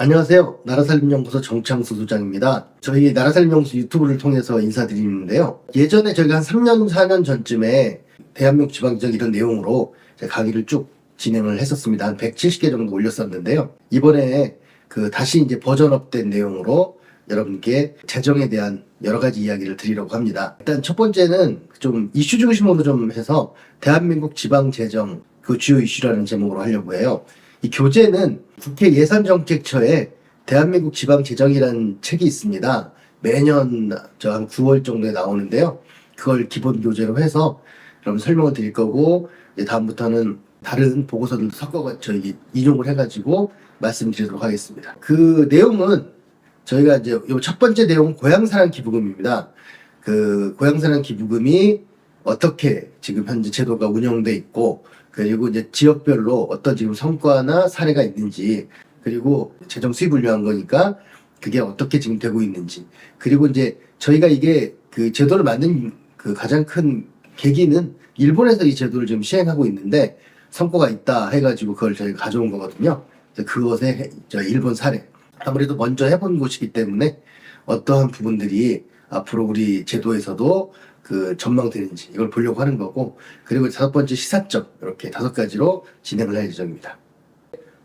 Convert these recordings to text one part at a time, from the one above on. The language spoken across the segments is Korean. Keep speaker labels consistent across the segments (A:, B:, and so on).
A: 안녕하세요. 나라살림연구소 정창수 소장입니다. 저희 나라살림연구소 유튜브를 통해서 인사드리는데요. 예전에 저희가 한 3년, 4년 전쯤에 대한민국 지방지역 이런 내용으로 강의를 쭉 진행을 했었습니다. 한 170개 정도 올렸었는데요. 이번에 다시 이제 버전업된 내용으로 여러분께 재정에 대한 여러 가지 이야기를 드리려고 합니다. 일단 첫 번째는 좀 이슈 중심으로 좀 해서 대한민국 지방재정 그 주요 이슈라는 제목으로 하려고 해요. 이 교재는 국회 예산정책처에 대한민국 지방재정이라는 책이 있습니다. 매년 한 9월 정도에 나오는데요. 그걸 기본 교재로 해서 여러분 설명을 드릴 거고, 이제 다음부터는 다른 보고서들도 섞어서 저희 인용을 해가지고 말씀드리도록 하겠습니다. 그 내용은 저희가 이제 요 첫 번째 내용은 고향사랑 기부금입니다. 그 고향사랑 기부금이 어떻게 지금 현재 제도가 운영돼 있고, 그리고 이제 지역별로 어떤 지금 성과나 사례가 있는지, 그리고 재정 수입을 위한 거니까 그게 어떻게 지금 되고 있는지, 그리고 이제 저희가 이게 그 제도를 만든 그 가장 큰 계기는 일본에서 이 제도를 지금 시행하고 있는데 성과가 있다 해가지고 그걸 저희가 가져온 거거든요. 그것의 일본 사례. 아무래도 먼저 해본 곳이기 때문에 어떠한 부분들이 앞으로 우리 제도에서도 전망되는지 이걸 보려고 하는 거고, 그리고 다섯 번째 시사점, 이렇게 5가지로 진행을 할 예정입니다.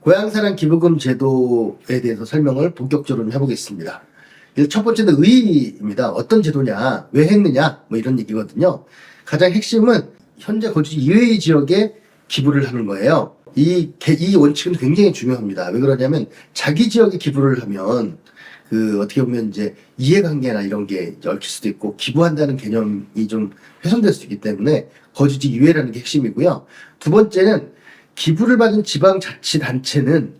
A: 고향사랑 기부금 제도에 대해서 설명을 본격적으로 해보겠습니다. 첫 번째는 의의입니다. 어떤 제도냐, 왜 했느냐, 뭐 이런 얘기거든요. 가장 핵심은 현재 거주 이외의 지역에 기부를 하는 거예요. 이 원칙은 굉장히 중요합니다. 왜 그러냐면 자기 지역에 기부를 하면 어떻게 보면 이제 이해관계나 이런 게 얽힐 수도 있고, 기부한다는 개념이 좀 훼손될 수 있기 때문에 거주지 이외라는 게 핵심이고요. 두 번째는 기부를 받은 지방자치단체는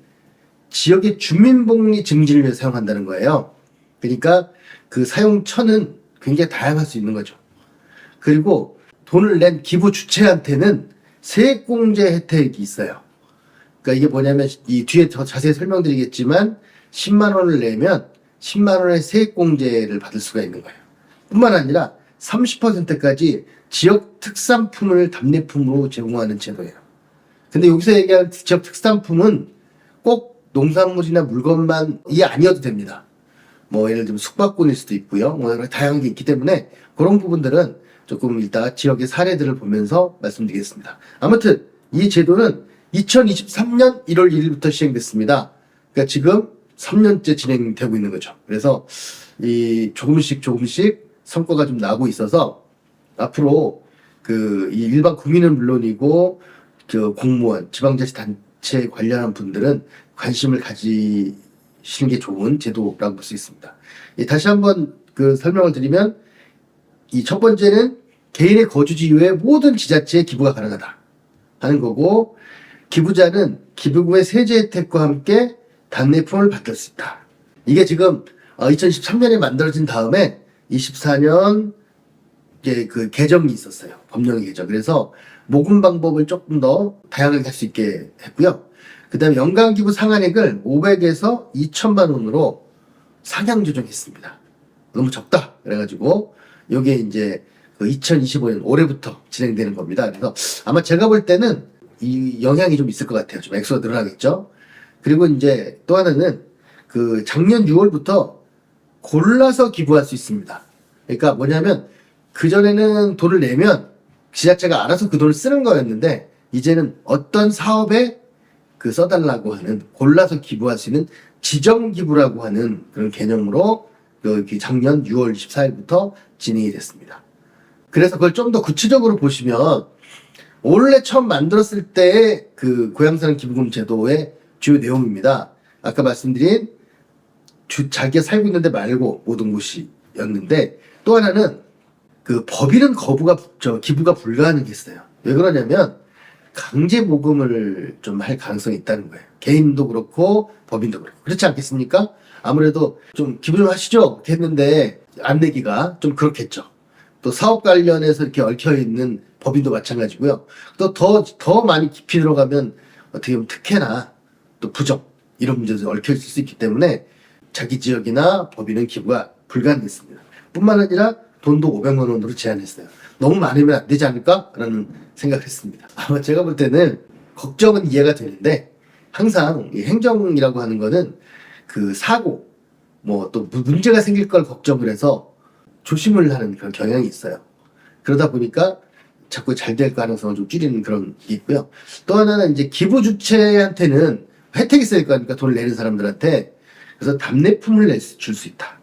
A: 지역의 주민복리 증진을 위해서 사용한다는 거예요. 그러니까 그 사용처는 굉장히 다양할 수 있는 거죠. 그리고 돈을 낸 기부 주체한테는 세액공제 혜택이 있어요. 그러니까 이게 뭐냐면 이 뒤에 더 자세히 설명드리겠지만 10만 원을 내면 10만 원의 세액공제를 받을 수가 있는 거예요. 뿐만 아니라 30%까지 지역 특산품을 답례품으로 제공하는 제도예요. 근데 여기서 얘기하는 지역 특산품은 꼭 농산물이나 물건만이 아니어도 됩니다. 뭐 예를 들면 숙박권일 수도 있고요. 뭐 여러 다양한 게 있기 때문에 그런 부분들은 조금 이따 지역의 사례들을 보면서 말씀드리겠습니다. 아무튼 이 제도는 2023년 1월 1일부터 시행됐습니다. 그러니까 지금 3년째 진행되고 있는 거죠. 그래서 이 조금씩 성과가 좀 나고 있어서 앞으로 이 일반 국민은 물론이고 공무원, 지방자치단체 관련한 분들은 관심을 가지시는 게 좋은 제도라고 볼 수 있습니다. 다시 한번 설명을 드리면, 이 첫 번째는 개인의 거주지 이외에 모든 지자체에 기부가 가능하다 하는 거고, 기부자는 기부금의 세제 혜택과 함께 답례품을 받을 수 있다. 이게 지금 2013년에 만들어진 다음에 24년 이제 개정이 있었어요. 법령 개정. 그래서 모금 방법을 조금 더 다양하게 할 수 있게 했고요. 그 다음에 연간 기부 상한액을 500에서 2천만 원으로 상향 조정했습니다. 너무 적다. 그래가지고 이게 이제 2025년 올해부터 진행되는 겁니다. 그래서 아마 제가 볼 때는 이 영향이 좀 있을 것 같아요. 좀 액수가 늘어나겠죠. 그리고 이제 또 하나는 작년 6월부터 골라서 기부할 수 있습니다. 그러니까 뭐냐면 그전에는 돈을 내면 지자체가 알아서 그 돈을 쓰는 거였는데, 이제는 어떤 사업에 써달라고 하는, 골라서 기부할 수 있는 지정기부라고 하는 그런 개념으로 작년 6월 24일부터 진행이 됐습니다. 그래서 그걸 좀 더 구체적으로 보시면, 원래 처음 만들었을 때의 고향사랑 기부금 제도의 주요 내용입니다. 아까 말씀드린 자기가 살고 있는데 말고 모든 곳이었는데, 또 하나는 법인은 기부가 불가하는 게 있어요. 왜 그러냐면 강제 모금을 좀 할 가능성이 있다는 거예요. 개인도 그렇고 법인도 그렇고. 그렇지 않겠습니까? 아무래도 좀 기부 좀 하시죠 했는데 안 내기가 좀 그렇겠죠. 또 사업 관련해서 이렇게 얽혀 있는 법인도 마찬가지고요. 또 더 많이 깊이 들어가면 어떻게 보면 특혜나 또 부정 이런 문제도 얽혀 있을 수 있기 때문에 자기 지역이나 법인은 기부가 불가능했습니다. 뿐만 아니라 돈도 500만 원으로 제한했어요. 너무 많으면 안 되지 않을까라는 생각을 했습니다. 아마 제가 볼 때는 걱정은 이해가 되는데, 항상 이 행정이라고 하는 거는 그 사고, 뭐 또 문제가 생길 걸 걱정을 해서 조심을 하는 그런 경향이 있어요. 그러다 보니까 자꾸 잘 될 가능성을 좀 줄이는 그런 게 있고요. 또 하나는 이제 기부 주체한테는 혜택이 있을 거니까 돈을 내는 사람들한테 그래서 답례품을 줄 수 있다.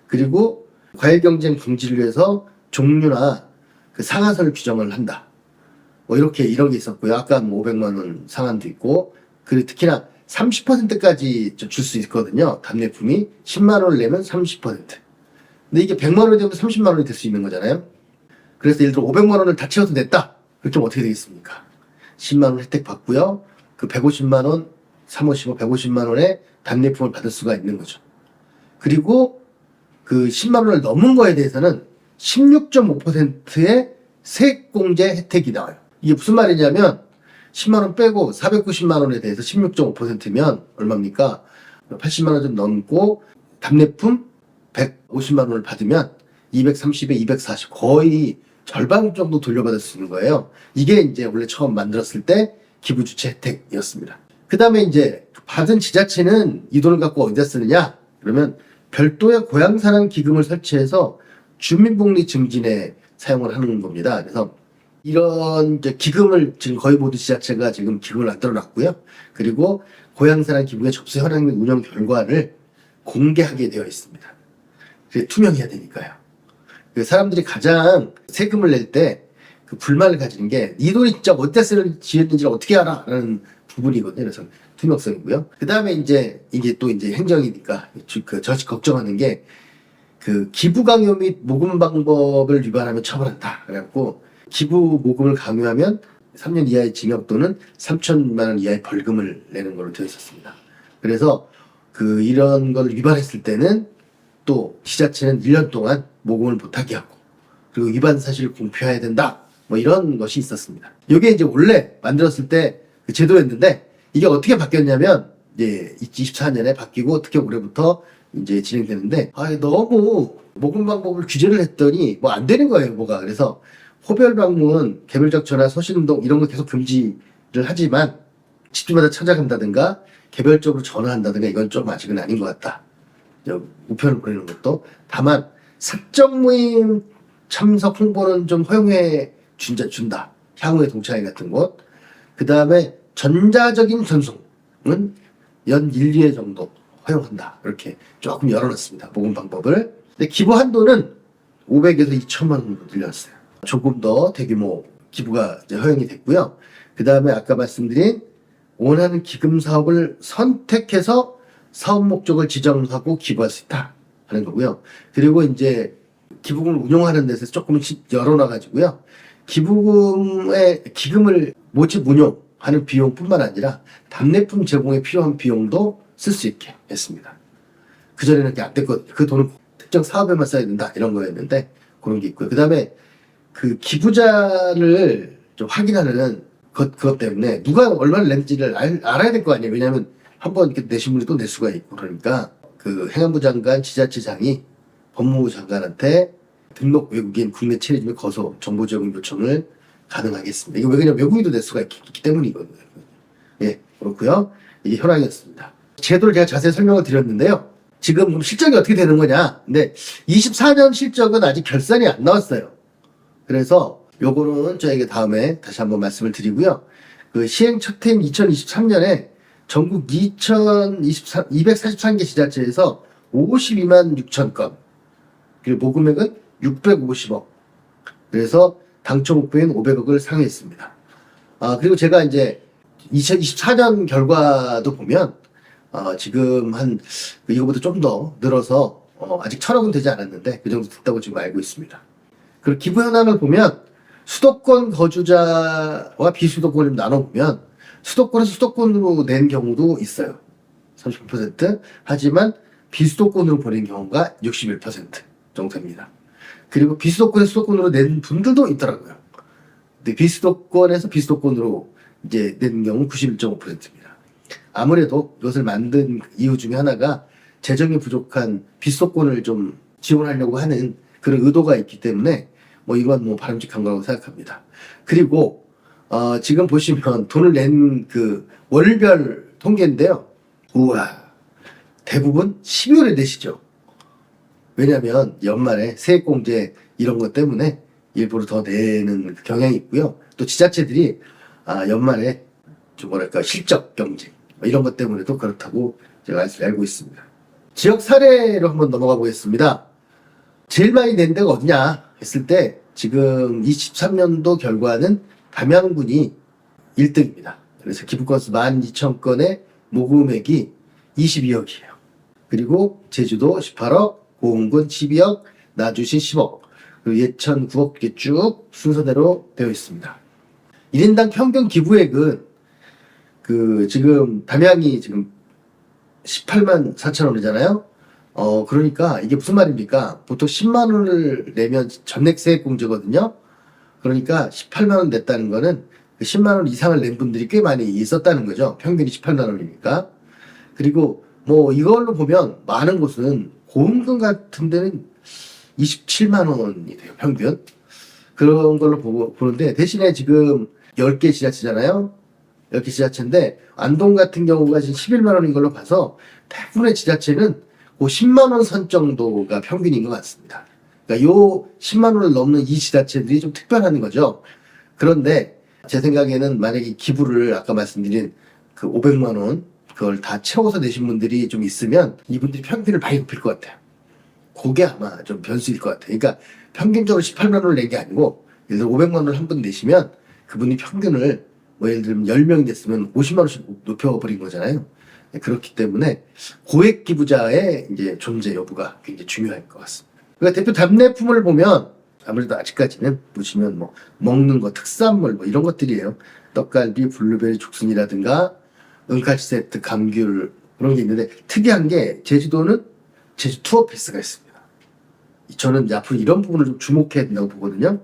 A: 그리고 과일 경쟁 방지를 위해서 종류나 그 상한선을 규정을 한다. 뭐 이렇게 이런 게 있었고요. 아까 뭐 500만 원 상한도 있고, 그리고 특히나 30%까지 줄 수 있거든요. 답례품이 10만 원을 내면 30%. 근데 이게 100만 원이 되면 30만 원이 될 수 있는 거잖아요. 그래서 예를 들어 500만 원을 다 채워서 냈다. 그럼 어떻게 되겠습니까? 10만 원 혜택 받고요. 그 150만 원, 355, 150만 원의 답례품을 받을 수가 있는 거죠. 그리고 그 10만 원을 넘은 거에 대해서는 16.5%의 세액공제 혜택이 나와요. 이게 무슨 말이냐면 10만 원 빼고 490만 원에 대해서 16.5%면 얼마입니까? 80만 원 좀 넘고 답례품 150만 원을 받으면 230에 240 거의 절반 정도 돌려받을 수 있는 거예요. 이게 이제 원래 처음 만들었을 때 기부주체 혜택이었습니다. 그 다음에 이제 받은 지자체는 이 돈을 갖고 어디다 쓰느냐? 그러면 별도의 고향사랑 기금을 설치해서 주민복리 증진에 사용을 하는 겁니다. 그래서 이런 이제 기금을 지금 거의 모든 지자체가 지금 기금을 만들어 놨고요. 그리고 고향사랑 기금의 접수 현황 및 운영 결과를 공개하게 되어 있습니다. 그게 투명해야 되니까요. 사람들이 가장 세금을 낼 때 그 불만을 가지는 게 이 돈이 진짜 어디다 지었는지를 어떻게 알아? 라는 부분이거든요. 그래서 투명성이고요. 그 다음에 이제 이게 또 이제 행정이니까 저식 걱정하는 게 그 기부 강요 및 모금 방법을 위반하면 처벌한다. 그래갖고 기부 모금을 강요하면 3년 이하의 징역 또는 3천만 원 이하의 벌금을 내는 걸로 되어 있었습니다. 그래서 그 이런 걸 위반했을 때는 또 지자체는 1년 동안 모금을 못하게 하고 그리고 위반 사실을 공표해야 된다. 뭐 이런 것이 있었습니다. 이게 이제 원래 만들었을 때 그 제도였는데 이게 어떻게 바뀌었냐면 이제 24년에 바뀌고 특히 올해부터 이제 진행되는데 너무 모금 방법을 규제를 했더니 뭐 안 되는 거예요, 뭐가. 그래서 호별 방문, 개별적 전화, 서신운동 이런 거 계속 금지를 하지만 집집마다 찾아간다든가 개별적으로 전화한다든가 이건 좀 아직은 아닌 것 같다. 우편을 보내는 것도. 다만 사적 모임 참석 홍보는 좀 허용해 준다. 향후의 동창회 같은 곳. 그 다음에 전자적인 전송은 연 1, 2회 정도 허용한다. 이렇게 조금 열어놨습니다. 모금 방법을. 근데 기부 한도는 500에서 2천만 원으로 늘렸어요. 조금 더 대규모 기부가 이제 허용이 됐고요. 그 다음에 아까 말씀드린 원하는 기금 사업을 선택해서 사업 목적을 지정하고 기부할 수 있다 하는 거고요. 그리고 이제 기부금을 운용하는 데서 조금씩 열어놔가지고요. 기금을 모집 운용하는 비용뿐만 아니라 답례품 제공에 필요한 비용도 쓸 수 있게 했습니다. 그전에는 그게 안 됐거든요. 그 돈은 특정 사업에만 써야 된다 이런 거였는데 그런 게 있고요. 그 다음에 그 기부자를 좀 확인하는 그것 때문에 누가 얼마를 냈는지를 알아야 될 거 아니에요. 왜냐하면 한번 이렇게 내신 분이 또 낼 수가 있고 그러니까 그 행안부 장관, 지자체장이 법무부 장관한테 등록 외국인 국내 체류 및 거소 정보 제공 요청을 가능하겠습니다. 이게 왜 그냥 외국인도 낼 수가 있기 때문이거든요. 예, 그렇고요. 이게 현황이었습니다. 제도를 제가 자세히 설명을 드렸는데요. 지금 실적이 어떻게 되는 거냐? 근데 24년 실적은 아직 결산이 안 나왔어요. 그래서 요거는 저에게 다음에 다시 한번 말씀을 드리고요. 그 시행 첫 해인 2023년에 전국 243개 지자체에서 52만 6천 건, 그리고 모금액은 650억. 그래서 당초 목표인 500억을 상회했습니다. 그리고 제가 이제 2024년 결과도 보면, 지금 이거보다 좀 더 늘어서, 아직 1,000억은 되지 않았는데, 그 정도 됐다고 지금 알고 있습니다. 그리고 기부 현황을 보면, 수도권 거주자와 비수도권을 나눠보면, 수도권에서 수도권으로 낸 경우도 있어요. 39%. 하지만 비수도권으로 보낸 경우가 61% 정도 됩니다. 그리고 비수도권에서 수도권으로 낸 분들도 있더라고요. 근데 비수도권에서 비수도권으로 이제 낸 경우는 91.5%입니다. 아무래도 이것을 만든 이유 중에 하나가 재정이 부족한 비수도권을 좀 지원하려고 하는 그런 의도가 있기 때문에 이건 바람직한 거라고 생각합니다. 그리고 지금 보시면 돈을 낸 그 월별 통계인데요. 우와, 대부분 12월에 내시죠. 왜냐하면 연말에 세액공제 이런 것 때문에 일부러 더 내는 경향이 있고요. 또 지자체들이 연말에 좀 뭐랄까 실적 경쟁 이런 것 때문에도 그렇다고 제가 알고 있습니다. 지역 사례로 한번 넘어가 보겠습니다. 제일 많이 낸 데가 어디냐 했을 때 지금 23년도 결과는 담양군이 1등입니다. 그래서 기부 건수 12,000건의 모금액이 22억이에요. 그리고 제주도 18억, 고흥군 12억, 나주시 10억, 그리고 예천 9억 이렇게 쭉 순서대로 되어 있습니다. 1인당 평균 기부액은 지금 담양이 지금 18만 4천 원이잖아요. 그러니까 이게 무슨 말입니까? 보통 10만 원을 내면 전액세액공제거든요. 그러니까 18만 원 냈다는 거는 10만 원 이상을 낸 분들이 꽤 많이 있었다는 거죠. 평균이 18만 원이니까. 그리고 뭐 이걸로 보면 많은 곳은 고흥군 같은 데는 27만 원이 돼요. 평균. 그런 걸로 보는데 대신에 지금 10개 지자체잖아요. 10개 지자체인데 안동 같은 경우가 지금 11만 원인 걸로 봐서 대부분의 지자체는 그 10만 원 선 정도가 평균인 것 같습니다. 그러니까 요 10만 원을 넘는 이 지자체들이 좀 특별한 거죠. 그런데 제 생각에는 만약에 기부를 아까 말씀드린 그 500만 원 그걸 다 채워서 내신 분들이 좀 있으면 이분들이 평균을 많이 높일 것 같아요. 그게 아마 좀 변수일 것 같아요. 그러니까 평균적으로 18만 원을 낸 게 아니고 예를 들어 500만 원을 한 분 내시면 그분이 평균을 뭐 예를 들면 10명이 됐으면 50만 원씩 높여버린 거잖아요. 그렇기 때문에 고액 기부자의 이제 존재 여부가 굉장히 중요할 것 같습니다. 그러니까 대표 답례품을 보면 아무래도 아직까지는 보시면 뭐 먹는 거 특산물 뭐 이런 것들이에요. 떡갈비, 블루베리 죽순이라든가 은칼치 세트, 감귤 그런 게 있는데 특이한 게 제주도는 제주 투어 패스가 있습니다. 저는 이제 앞으로 이런 부분을 좀 주목해야 된다고 보거든요.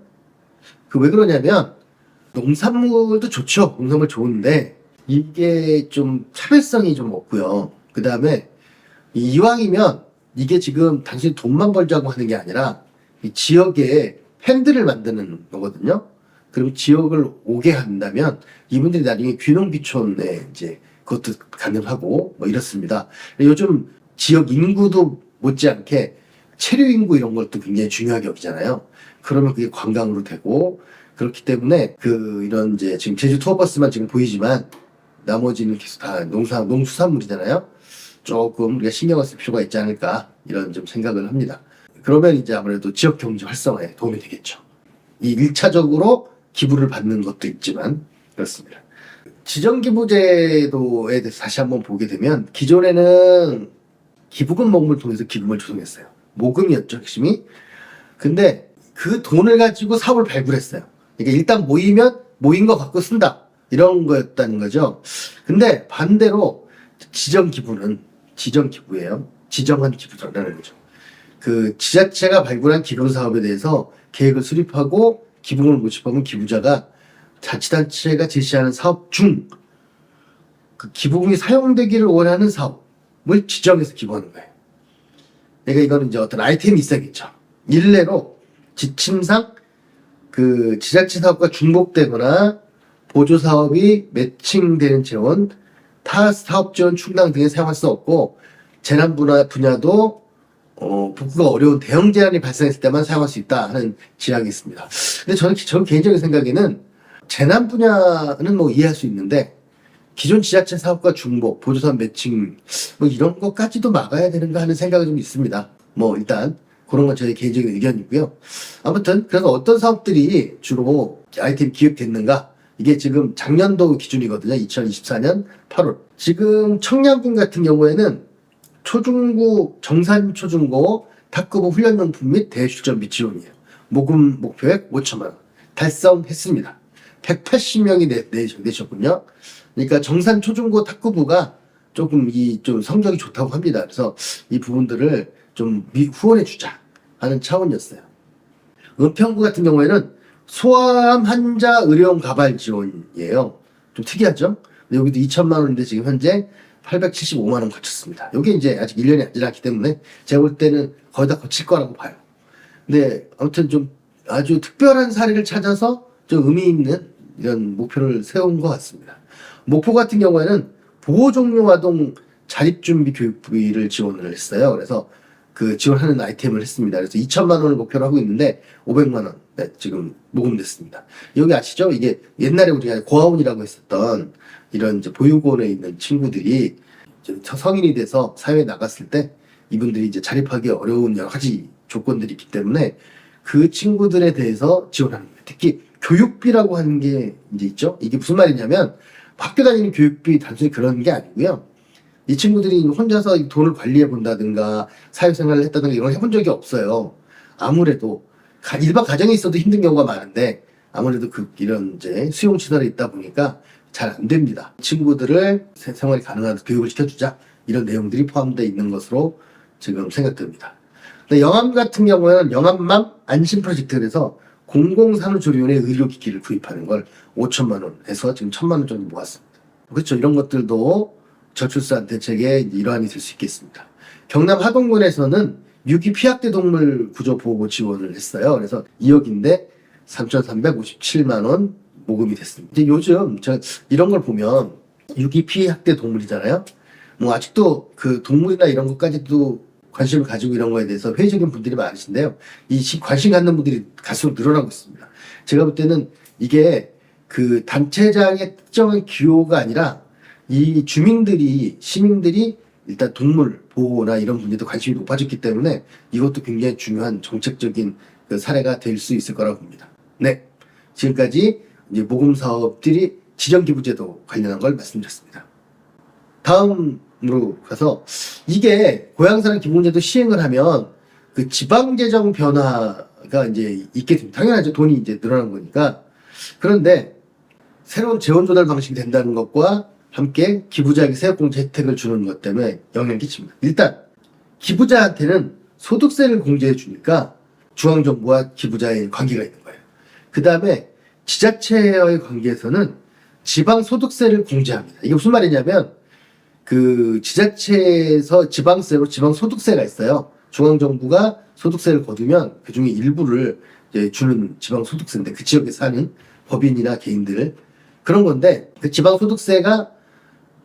A: 왜 그러냐면 농산물도 좋죠. 농산물 좋은데 이게 좀 차별성이 좀 없고요. 그 다음에 이왕이면 이게 지금 단순히 돈만 벌자고 하는 게 아니라 이 지역에 팬들을 만드는 거거든요. 그리고 지역을 오게 한다면 이분들이 나중에 귀농귀촌에 이제 그것도 가능하고 뭐 이렇습니다. 요즘 지역 인구도 못지않게 체류 인구 이런 것도 굉장히 중요하게 여기잖아요. 그러면 그게 관광으로 되고 그렇기 때문에 이런 이제 지금 제주 투어버스만 지금 보이지만 나머지는 계속 다 농수산물이잖아요. 조금 우리가 신경을 쓸 필요가 있지 않을까 이런 좀 생각을 합니다. 그러면 이제 아무래도 지역 경제 활성화에 도움이 되겠죠. 이 1차적으로 기부를 받는 것도 있지만 그렇습니다. 지정기부제도에 대해서 다시 한번 보게 되면 기존에는 기부금 모금을 통해서 기금을 조성했어요. 모금이었죠, 핵심이. 근데 그 돈을 가지고 사업을 발굴했어요. 그러니까 일단 모인 거 갖고 쓴다. 이런 거였다는 거죠. 근데 반대로 지정기부예요. 지정한 기부라는 거죠. 지자체가 발굴한 기부 사업에 대해서 계획을 수립하고 기부금을 모집하면 기부자가 자치단체가 제시하는 사업 중 그 기부금이 사용되기를 원하는 사업을 지정해서 기부하는 거예요. 그러니까 이거는 이제 어떤 아이템이 있어야겠죠. 일례로 지침상 지자체 사업과 중복되거나 보조 사업이 매칭되는 재원, 타 사업 지원 충당 등에 사용할 수 없고 재난 분야도 복구가 어려운 대형 재난이 발생했을 때만 사용할 수 있다 하는 지향이 있습니다. 근데 저는 개인적인 생각에는 재난 분야는 뭐 이해할 수 있는데 기존 지자체 사업과 중복, 보조 사업 매칭 뭐 이런 것까지도 막아야 되는가 하는 생각이 좀 있습니다. 뭐 일단 그런 건 저의 개인적인 의견이고요. 아무튼 그래서 어떤 사업들이 주로 아이템 기획됐는가 이게 지금 작년도 기준이거든요. 2024년 8월. 지금 청량군 같은 경우에는 초중고, 정산초중고 탁구부 훈련용품 및 대출전비 지원이에요. 모금 목표액 5천만 원. 달성했습니다. 180명이 내셨군요. 그러니까 정산초중고 탁구부가 조금 좀 성적이 좋다고 합니다. 그래서 이 부분들을 좀 후원해주자 하는 차원이었어요. 은평구 같은 경우에는 소아암 환자 의료용 가발 지원이에요. 좀 특이하죠? 근데 여기도 2천만 원인데 지금 현재 875만 원 거쳤습니다. 여기 이제 아직 1년이 안 지났기 때문에 제가 볼 때는 거의 다 거칠 거라고 봐요. 근데 아무튼 좀 아주 특별한 사례를 찾아서 좀 의미 있는 이런 목표를 세운 것 같습니다. 목포 같은 경우에는 보호 종료 아동 자립준비 교육비를 지원을 했어요. 그래서 그 지원하는 아이템을 했습니다. 그래서 2천만 원을 목표로 하고 있는데 500만 원 네, 지금 모금됐습니다. 여기 아시죠? 이게 옛날에 우리가 고아원이라고 했었던 이런 이제 보육원에 있는 친구들이 이제 성인이 돼서 사회에 나갔을 때 이분들이 이제 자립하기 어려운 여러 가지 조건들이 있기 때문에 그 친구들에 대해서 지원하는 거예요. 특히 교육비라고 하는 게 이제 있죠. 이게 무슨 말이냐면 학교 다니는 교육비 단순히 그런 게 아니고요. 이 친구들이 혼자서 돈을 관리해 본다든가 사회생활을 했다든가 이런 걸 해본 적이 없어요. 아무래도 일반 가정에 있어도 힘든 경우가 많은데 아무래도 이런 이제 수용시설에 있다 보니까 잘 안 됩니다. 친구들을 생활이 가능한 교육을 시켜주자 이런 내용들이 포함되어 있는 것으로 지금 생각됩니다. 근데 영암 같은 경우에는 영암맘 안심 프로젝트에서 공공산후조리원의 의료기기를 구입하는 걸 5천만 원에서 지금 1천만 원 정도 모았습니다. 그렇죠. 이런 것들도 저출산 대책의 일환이 될 수 있겠습니다. 경남 하동군에서는 유기 피학대 동물 구조 보호 지원을 했어요. 그래서 2억인데 3,357만 원 모금이 됐습니다. 이제 요즘 제가 이런 걸 보면 유기 피학대 동물이잖아요. 뭐 아직도 그 동물이나 이런 것까지도 관심을 가지고 이런 거에 대해서 회의적인 분들이 많으신데요. 이 관심 갖는 분들이 갈수록 늘어나고 있습니다. 제가 볼 때는 이게 그 단체장의 특정한 기호가 아니라 이 시민들이 일단 동물 보호나 이런 분야에도 관심이 높아졌기 때문에 이것도 굉장히 중요한 정책적인 그 사례가 될 수 있을 거라고 봅니다. 네. 지금까지 이제 모금 사업들이 지정기부제도 관련한 걸 말씀드렸습니다. 다음으로 가서 이게 고향사랑 기부제도 시행을 하면 그 지방재정 변화가 이제 있게 됩니다. 당연하죠. 돈이 이제 늘어난 거니까. 그런데 새로운 재원 조달 방식이 된다는 것과 함께 기부자에게 세액공제 혜택을 주는 것 때문에 영향을 끼칩니다. 일단 기부자한테는 소득세를 공제해 주니까 중앙정부와 기부자의 관계가 있는 거예요. 그 다음에 지자체와의 관계에서는 지방소득세를 공제합니다. 이게 무슨 말이냐면 그 지자체에서 지방세로 지방소득세가 있어요. 중앙정부가 소득세를 거두면 그 중에 일부를 이제 주는 지방소득세인데 그 지역에 사는 법인이나 개인들 그런 건데 그 지방소득세가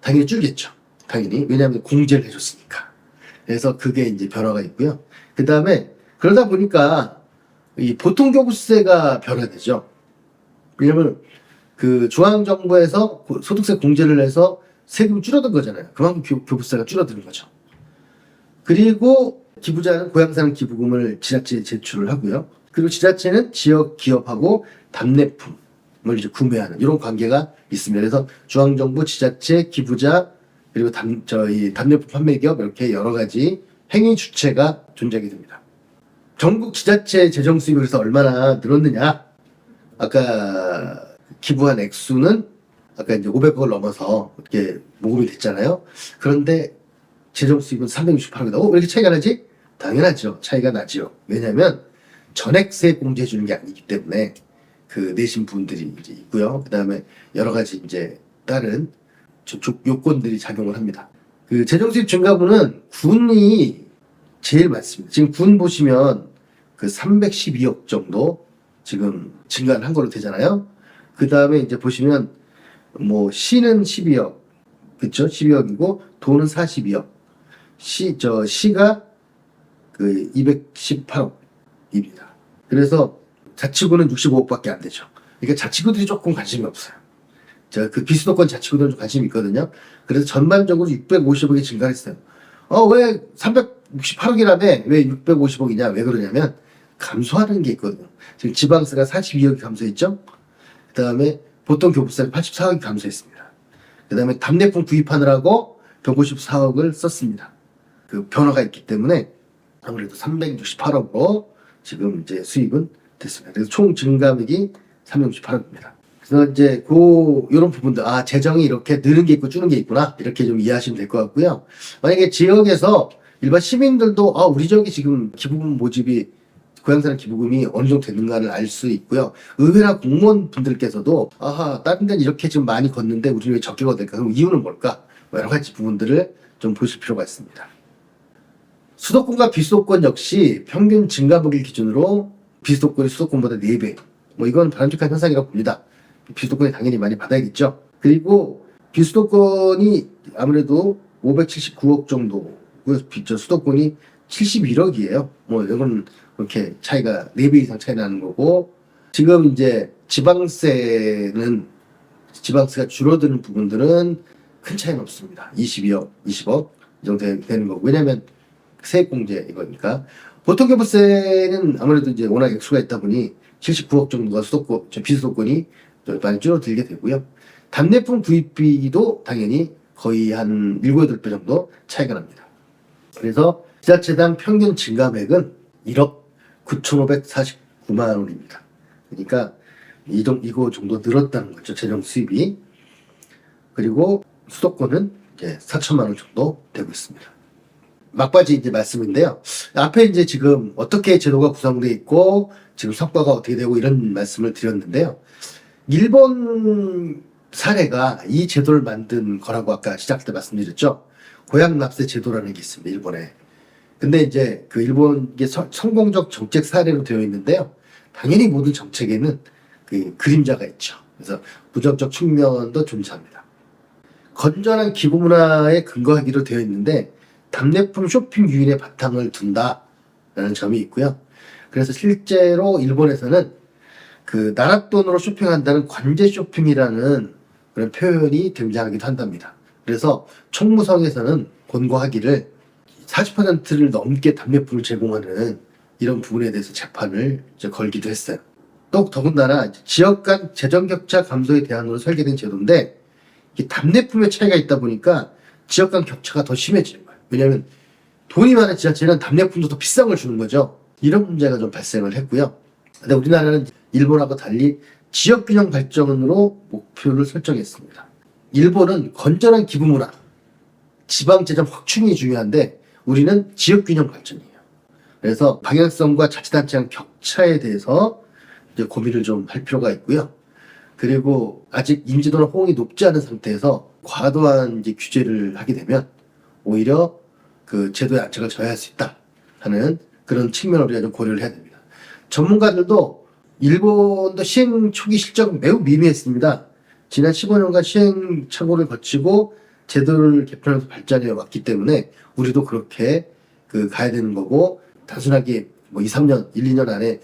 A: 당연히 줄겠죠. 당연히. 왜냐하면 공제를 해줬으니까. 그래서 그게 이제 변화가 있고요. 그 다음에 그러다 보니까 이 보통교부세가 변화되죠. 왜냐면 그 중앙정부에서 소득세 공제를 해서 세금이 줄어든 거잖아요. 그만큼 교부세가 줄어드는 거죠. 그리고 기부자는 고향사는 기부금을 지자체에 제출을 하고요. 그리고 지자체는 지역 기업하고 답례품을 이제 구매하는 이런 관계가 있습니다. 그래서 중앙정부, 지자체, 기부자 그리고 답례품 판매기업 이렇게 여러 가지 행위 주체가 존재하게 됩니다. 전국 지자체 재정 수입이 그래서 얼마나 늘었느냐? 아까 기부한 액수는 아까 이제 500억을 넘어서 이렇게 모금이 됐잖아요. 그런데 재정 수입은 368억이다. 왜 이렇게 차이가 나지? 당연하죠. 차이가 나죠. 왜냐하면 전액세 공제해 주는 게 아니기 때문에 그 내신 분들이 이제 있고요. 그 다음에 여러 가지 이제 다른 요건들이 작용을 합니다. 그 재정 수입 증가분은 군이 제일 많습니다. 지금 군 보시면 그 312억 정도 지금 증가를 한 걸로 되잖아요. 그 다음에 이제 보시면 뭐 시는 12억, 그쵸? 12억이고 돈은 42억. 시가 그 218억입니다. 그래서 자치구는 65억밖에 안 되죠. 그러니까 자치구들이 조금 관심이 없어요. 그 비수도권 자치구들은 좀 관심이 있거든요. 그래서 전반적으로 650억이 증가했어요. 왜 368억이라며 왜 650억이냐? 왜 그러냐면 감소하는 게 있거든요. 지금 지방세가 42억이 감소했죠. 그 다음에 보통 교부세가 84억이 감소했습니다. 그 다음에 답례품 구입하느라고 154억을 썼습니다. 그 변화가 있기 때문에 아무래도 368억으로 지금 이제 수입은 됐습니다. 그래서 총 증가액이 368억입니다. 그래서 이제 이런 부분들, 재정이 이렇게 느는 게 있고 주는 게 있구나. 이렇게 좀 이해하시면 될 것 같고요. 만약에 지역에서 일반 시민들도 우리 지역이 지금 기부금 모집이 고향사랑 기부금이 어느 정도 되는가를 알 수 있고요. 의회나 공무원 분들께서도 다른 데는 이렇게 지금 많이 걷는데 우리는 왜 적게 걷을까? 그럼 이유는 뭘까? 여러 가지 부분들을 좀 보실 필요가 있습니다. 수도권과 비수도권 역시 평균 증가폭을 기준으로 비수도권이 수도권보다 4배. 이건 바람직한 현상이라고 봅니다. 비수도권이 당연히 많이 받아야겠죠. 그리고 비수도권이 아무래도 579억 정도, 저 수도권이 71억이에요. 뭐 이건 그렇게 차이가 4배 이상 차이 나는 거고, 지금 이제 지방세가 줄어드는 부분들은 큰 차이는 없습니다. 22억, 20억 이 정도 되는 거고. 왜냐면 세액공제 이거니까. 보통교부세는 아무래도 이제 워낙 액수가 있다 보니 79억 정도가 비수도권이 많이 줄어들게 되고요. 답례품 구입비도 당연히 거의 한 7, 8배 정도 차이가 납니다. 그래서 지자체당 평균 증감액은 1억 9,549만 원입니다. 그러니까 이거 정도 늘었다는 거죠. 재정 수입이. 그리고 수도권은 이제 4천만 원 정도 되고 있습니다. 막바지 이제 말씀인데요. 앞에 이제 지금 어떻게 제도가 구성되어 있고 지금 성과가 어떻게 되고 이런 말씀을 드렸는데요. 일본 사례가 이 제도를 만든 거라고 아까 시작 때 말씀드렸죠. 고향납세 제도라는 게 있습니다. 일본에. 근데 이제 그 일본 게 성공적 정책 사례로 되어 있는데요. 당연히 모든 정책에는 그 그림자가 있죠. 그래서 부정적 측면도 존재합니다. 건전한 기부 문화에 근거하기로 되어 있는데 답례품 쇼핑 유인의 바탕을 둔다라는 점이 있고요. 그래서 실제로 일본에서는 그 나라 돈으로 쇼핑한다는 관제 쇼핑이라는 그런 표현이 등장하기도 한답니다. 그래서 총무성에서는 권고하기를 40%를 넘게 답례품을 제공하는 이런 부분에 대해서 재판을 이제 걸기도 했어요. 또 더군다나 지역 간 재정 격차 감소의 대안으로 설계된 제도인데 이 답례품의 차이가 있다 보니까 지역 간 격차가 더 심해지는 거예요. 왜냐하면 돈이 많은 지자체는 답례품도 더 비싼 걸 주는 거죠. 이런 문제가 좀 발생을 했고요. 근데 우리나라는 일본하고 달리 지역균형 발전으로 목표를 설정했습니다. 일본은 건전한 기부 문화, 지방재정 확충이 중요한데 우리는 지역균형 발전이에요. 그래서 방향성과 자치단체 간 격차에 대해서 이제 고민을 좀 할 필요가 있고요. 그리고 아직 인지도나 호응이 높지 않은 상태에서 과도한 이제 규제를 하게 되면 오히려 그 제도의 안착을 저해할 수 있다 하는 그런 측면을 우리가 좀 고려를 해야 됩니다. 전문가들도 일본도 시행 초기 실적은 매우 미미했습니다. 지난 15년간 시행착오를 거치고 제도를 개편하면서 발전해 왔기 때문에 우리도 그렇게 가야 되는 거고 단순하게 뭐 2, 3년, 1, 2년 안에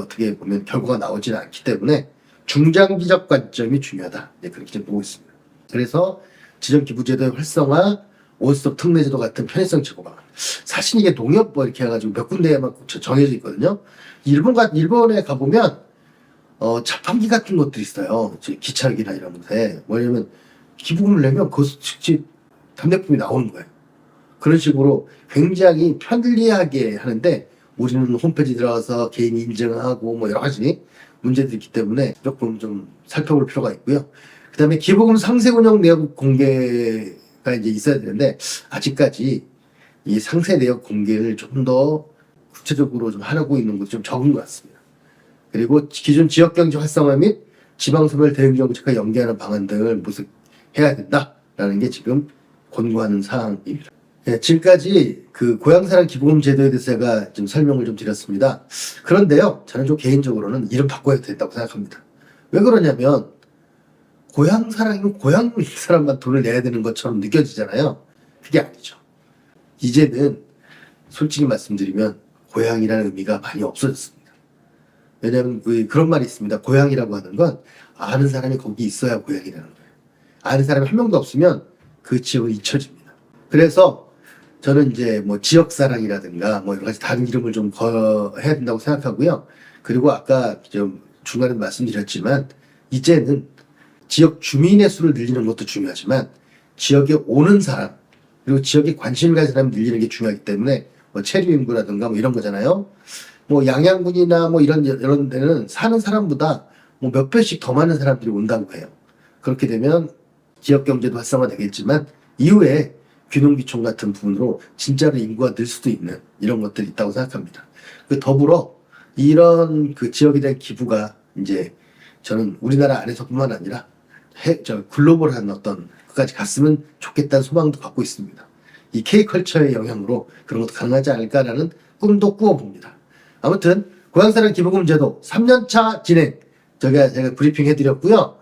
A: 어떻게 보면 결과가 나오지는 않기 때문에 중장기적 관점이 중요하다. 네, 그렇게 좀 보고 있습니다. 그래서 지정기부제도의 활성화, 원스톱 특례제도 같은 편의성 제고 방안. 사실 이게 농협 뭐 이렇게 해가지고 몇 군데에만 정해져 있거든요. 일본에 가보면 자판기 같은 것들이 있어요. 기차기나 이런 곳에. 뭐냐면 기부금을 내면 그것을 직접 답례품이 나오는 거예요. 그런 식으로 굉장히 편리하게 하는데 우리는 홈페이지 들어가서 개인 인증하고 뭐 여러 가지 문제들이 있기 때문에 조금 좀 살펴볼 필요가 있고요. 그 다음에 기부금 상세 운영 내역 공개가 이제 있어야 되는데 아직까지 이 상세 내역 공개를 좀 더 구체적으로 좀 하려고 있는 것이 좀 적은 것 같습니다. 그리고 기존 지역경제 활성화 및 지방소멸 대응 정책과 연계하는 방안 등을 모색해야 된다라는 게 지금 권고하는 사항입니다. 네, 지금까지 그 고향사랑 기부금 제도에 대해서 제가 좀 설명을 좀 드렸습니다. 그런데요, 저는 좀 개인적으로는 이름 바꿔야 된다고 생각합니다. 왜 그러냐면 고향사랑이면 고향 사람만 돈을 내야 되는 것처럼 느껴지잖아요. 그게 아니죠. 이제는 솔직히 말씀드리면 고향이라는 의미가 많이 없어졌습니다. 왜냐하면 그런 말이 있습니다. 고향이라고 하는 건 아는 사람이 거기 있어야 고향이라는 거예요. 아는 사람이 한 명도 없으면 그 지역은 잊혀집니다. 그래서 저는 이제 뭐 지역사랑이라든가 뭐 여러 가지 다른 이름을 좀 해야 된다고 생각하고요. 그리고 아까 좀 중간에 말씀드렸지만 이제는 지역 주민의 수를 늘리는 것도 중요하지만 지역에 오는 사람 그리고 지역에 관심을 가진 사람을 늘리는 게 중요하기 때문에 뭐 체류 인구라든가 뭐 이런 거잖아요. 뭐 양양군이나 뭐 이런 데는 사는 사람보다 뭐 몇 배씩 더 많은 사람들이 온다고 해요. 그렇게 되면 지역 경제도 활성화 되겠지만 이후에 귀농귀촌 같은 부분으로 진짜로 인구가 늘 수도 있는 이런 것들이 있다고 생각합니다. 더불어 이런 그 지역에 대한 기부가 이제 저는 우리나라 안에서뿐만 아니라 글로벌한 어떤 끝까지 갔으면 좋겠다는 소망도 갖고 있습니다. 이 K컬처의 영향으로 그런 것도 가능하지 않을까라는 꿈도 꾸어봅니다. 아무튼 고향사랑 기부금 제도 3년차 진행 제가 브리핑 해드렸고요.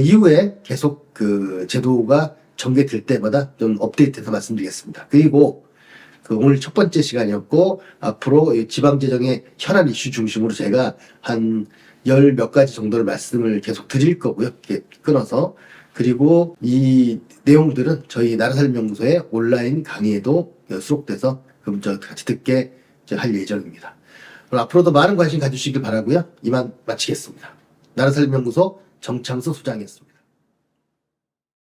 A: 이후에 계속 그 제도가 전개될 때마다 좀 업데이트해서 말씀드리겠습니다. 그리고 오늘 첫 번째 시간이었고, 앞으로 이 지방재정의 현안 이슈 중심으로 제가 한 10몇 가지 정도를 말씀을 계속 드릴 거고요. 이렇게 끊어서. 그리고 이 내용들은 저희 나라살림연구소의 온라인 강의에도 수록돼서 그럼 저 같이 듣게 할 예정입니다. 그럼 앞으로도 많은 관심 가주시길 바라고요. 이만 마치겠습니다. 나라살림연구소 정창수 소장이었습니다.